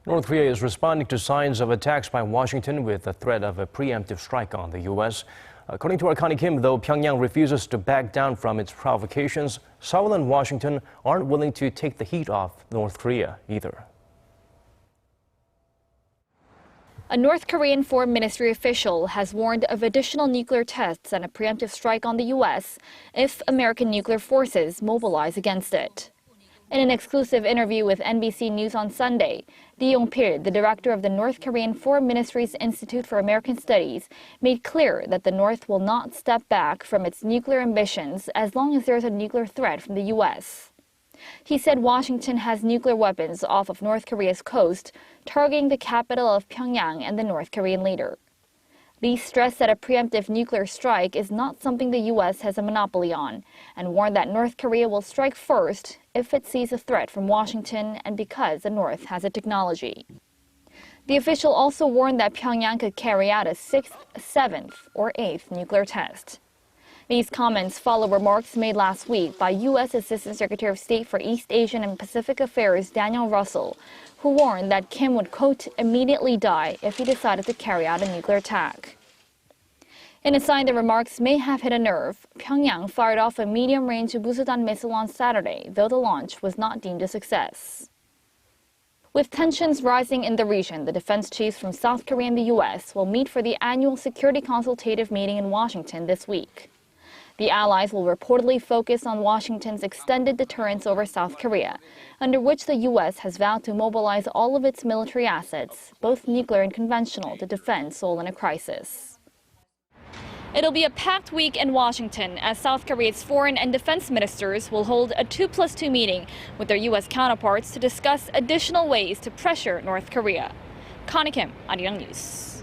North Korea is responding to signs of attacks by Washington with the threat of a preemptive strike on the U.S. According to our Connie Kim, though Pyongyang refuses to back down from its provocations, Seoul and Washington aren't willing to take the heat off North Korea either. A North Korean foreign ministry official has warned of additional nuclear tests and a preemptive strike on the U.S. if American nuclear forces mobilize against it. In an exclusive interview with NBC News on Sunday, Yong-pil, the director of the North Korean Foreign Ministry's Institute for American Studies, made clear that the North will not step back from its nuclear ambitions as long as there is a nuclear threat from the U.S. He said Washington has nuclear weapons off of North Korea's coast, targeting the capital of Pyongyang and the North Korean leader. Lee stressed that a preemptive nuclear strike is not something the U.S. has a monopoly on, and warned that North Korea will strike first if it sees a threat from Washington and because the North has the technology. The official also warned that Pyongyang could carry out a 6th, 7th, or 8th nuclear test. These comments follow remarks made last week by U.S. Assistant Secretary of State for East Asian and Pacific Affairs Daniel Russell, who warned that Kim would, quote, immediately die if he decided to carry out a nuclear attack. In a sign the remarks may have hit a nerve, Pyongyang fired off a medium-range Busudan missile on Saturday, though the launch was not deemed a success. With tensions rising in the region, the defense chiefs from South Korea and the U.S. will meet for the annual security consultative meeting in Washington this week. The allies will reportedly focus on Washington's extended deterrence over South Korea, under which the U.S. has vowed to mobilize all of its military assets, both nuclear and conventional, to defend Seoul in a crisis. It'll be a packed week in Washington as South Korea's foreign and defense ministers will hold a 2+2 meeting with their U.S. counterparts to discuss additional ways to pressure North Korea. Connie Kim, Arirang News.